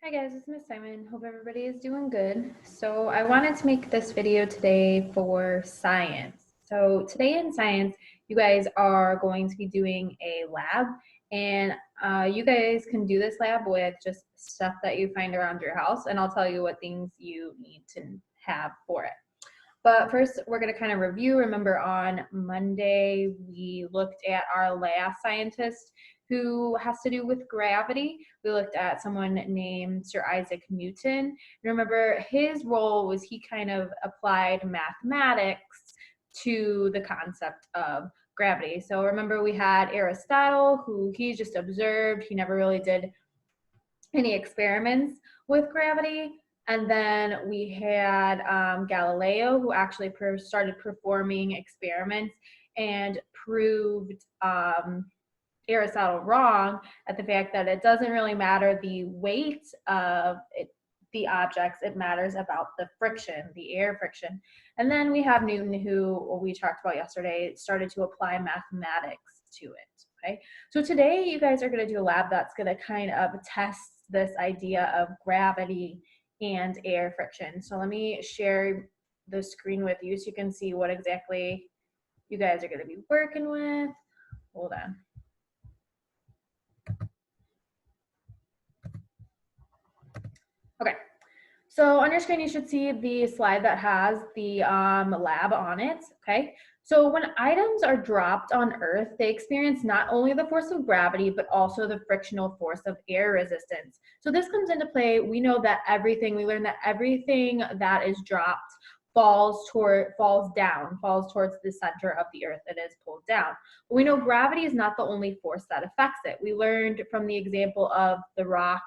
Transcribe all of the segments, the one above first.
Hi guys, it's Miss Simon. Hope everybody is doing good. So I wanted to make this video today for science. So today in science, you guys are going to be doing a lab, and you guys can do this lab with just stuff that you find around your house, and I'll tell you what things you need to have for it. But first, we're going to kind of review. Remember, on Monday, we looked at our last scientist who has to do with gravity. We looked at someone named Sir Isaac Newton. And remember, his role was he kind of applied mathematics to the concept of gravity. So remember, we had Aristotle, who he just observed. He never really did any experiments with gravity. And then we had Galileo, who actually started performing experiments and proved Aristotle wrong at the fact that it doesn't really matter the weight of the objects, it matters about the friction, the air friction. And then we have Newton, who we talked about yesterday, started to apply mathematics to it. Okay, so today you guys are going to do a lab that's going to kind of test this idea of gravity and air friction. So let me share the screen with you so you can see what exactly you guys are going to be working with. Hold on. Okay, so on your screen you should see the slide that has the lab on it, okay? So when items are dropped on Earth, they experience not only the force of gravity, but also the frictional force of air resistance. So this comes into play. We know that we learned that everything that is dropped falls down, falls towards the center of the Earth. It is pulled down. But we know gravity is not the only force that affects it. We learned from the example of the rock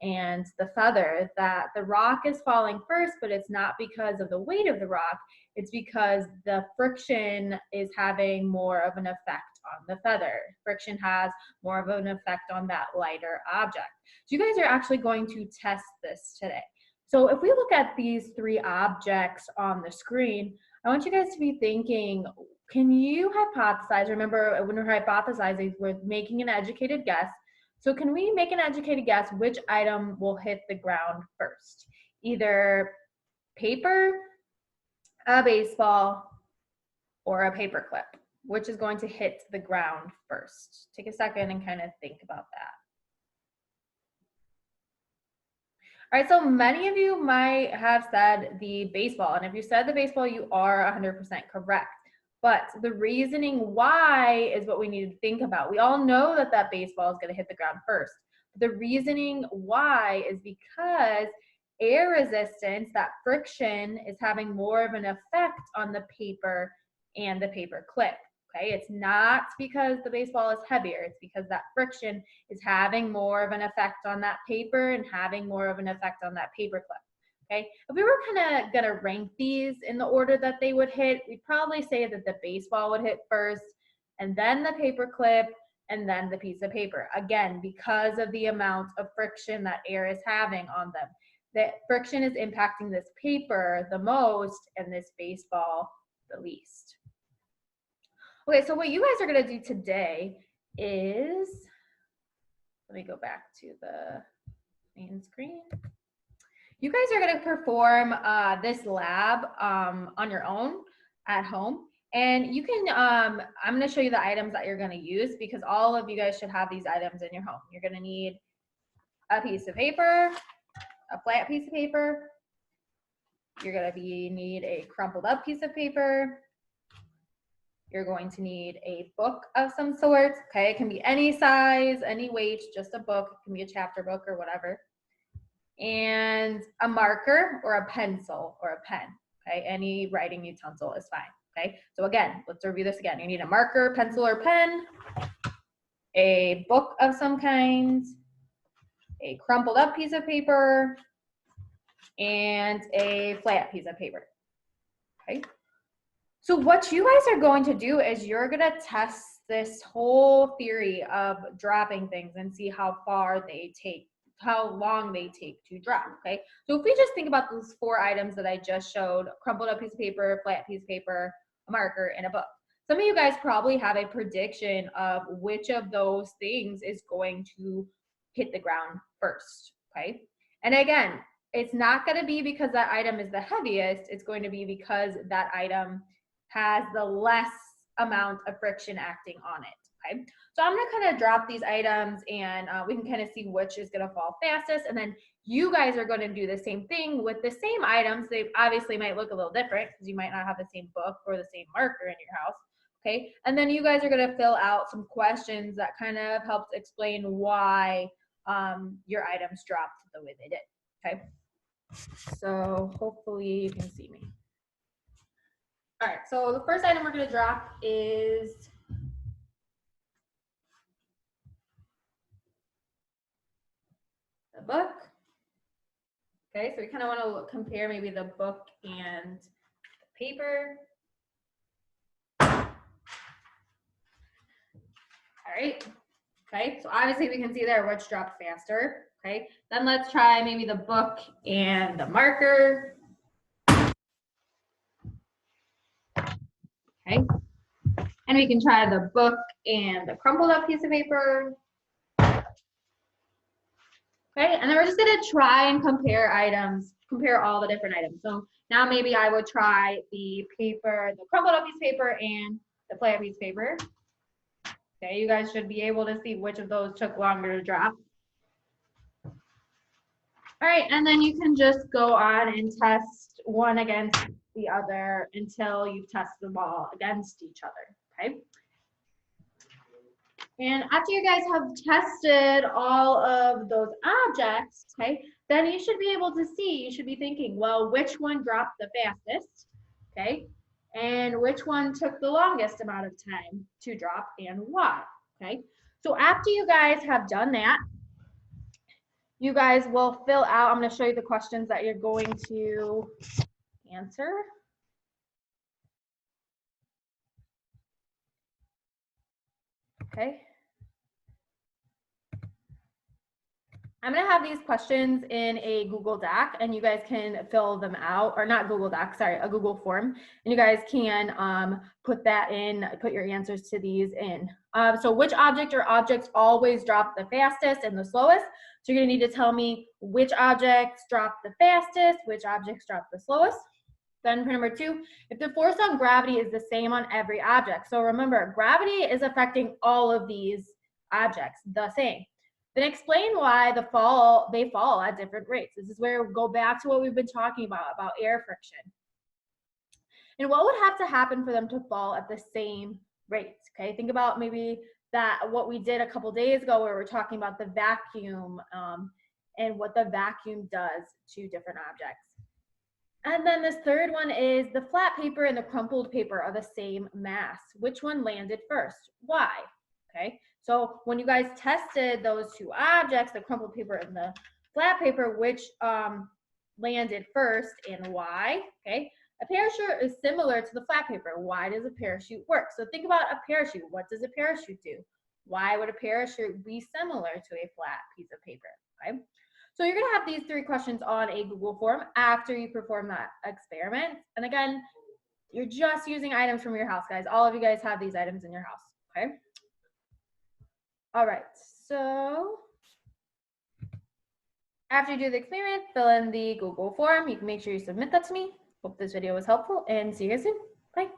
and the feather that the rock is falling first, but it's not because of the weight of the rock, it's because the friction is having more of an effect on the feather. Friction has more of an effect on that lighter object. So you guys are actually going to test this today. So if we look at these three objects on the screen, I want you guys to be thinking, can you hypothesize? Remember, when we're hypothesizing, we're making an educated guess. So can we make an educated guess which item will hit the ground first? Either paper, a baseball, or a paper clip. Which is going to hit the ground first? Take a second and kind of think about that. All right, so many of you might have said the baseball, and if you said the baseball, you are 100% correct. But the reasoning why is what we need to think about. We all know that that baseball is going to hit the ground first. The reasoning why is because air resistance, that friction, is having more of an effect on the paper and the paper clip. Okay, it's not because the baseball is heavier, it's because that friction is having more of an effect on that paper and having more of an effect on that paper clip. Okay, if we were kind of gonna rank these in the order that they would hit, we'd probably say that the baseball would hit first, and then the paper clip, and then the piece of paper. Again, because of the amount of friction that air is having on them. The friction is impacting this paper the most and this baseball the least. Okay, so what you guys are gonna do today is, let me go back to the main screen. You guys are going to perform this lab on your own at home. And you can, I'm going to show you the items that you're going to use because all of you guys should have these items in your home. You're going to need a piece of paper, a flat piece of paper. You're going to need a crumpled up piece of paper. You're going to need a book of some sort. Okay, it can be any size, any weight, just a book. It can be a chapter book or whatever. And a marker or a pencil or a pen, okay? Any writing utensil is fine, okay? So again, let's review this again. You need a marker, pencil, or pen, a book of some kind, a crumpled up piece of paper, and a flat piece of paper, okay? So what you guys are going to do is you're gonna test this whole theory of dropping things and see how long they take to drop, okay? So if we just think about those four items that I just showed, crumpled up piece of paper, flat piece of paper, a marker, and a book. Some of you guys probably have a prediction of which of those things is going to hit the ground first, okay? And again, it's not going to be because that item is the heaviest. It's going to be because that item has the less amount of friction acting on it. Okay. So I'm going to kind of drop these items and we can kind of see which is going to fall fastest. And then you guys are going to do the same thing with the same items. They obviously might look a little different because you might not have the same book or the same marker in your house. Okay. And then you guys are going to fill out some questions that kind of helps explain why your items dropped the way they did. Okay. So hopefully you can see me. All right. So the first item we're going to drop is the book. Okay. So we kind of want to compare maybe the book and the paper. All right. Okay. So obviously we can see there which dropped faster. Okay. Then let's try maybe the book and the marker. Okay. And we can try the book and the crumpled up piece of paper. Okay, and then we're just gonna try and compare items, compare all the different items. So now maybe I would try the paper, the crumpled up piece of paper and the flat piece of paper. Okay, you guys should be able to see which of those took longer to drop. All right, and then you can just go on and test one against the other until you've tested them all against each other, okay? And after you guys have tested all of those objects, okay, then you should be able to see, you should be thinking, well, which one dropped the fastest, okay? And which one took the longest amount of time to drop and why, okay? So after you guys have done that, you guys will fill out, I'm gonna show you the questions that you're going to answer. Okay. I'm gonna have these questions in a Google Doc and you guys can fill them out, or not Google Doc, sorry, a Google form. And you guys can put that in, put your answers to these in. So which object or objects always drop the fastest and the slowest? So you're gonna need to tell me which objects drop the fastest, which objects drop the slowest. Then number 2, if the force on gravity is the same on every object. So remember, gravity is affecting all of these objects the same. Then explain why they fall at different rates. This is where we go back to what we've been talking about air friction. And what would have to happen for them to fall at the same rates? Okay, think about maybe that what we did a couple days ago where we're talking about the vacuum and what the vacuum does to different objects. And then this third one is the flat paper and the crumpled paper are the same mass. Which one landed first? Why? Okay, so when you guys tested those two objects, the crumpled paper and the flat paper, which landed first and why? Okay, a parachute is similar to the flat paper. Why does a parachute work? So think about a parachute. What does a parachute do? Why would a parachute be similar to a flat piece of paper? Okay. So you're gonna have these 3 questions on a Google form after you perform that experiment. And again, you're just using items from your house, guys. All of you guys have these items in your house, okay? All right, so after you do the experiment, fill in the Google form. You can make sure you submit that to me. Hope this video was helpful and see you guys soon. Bye.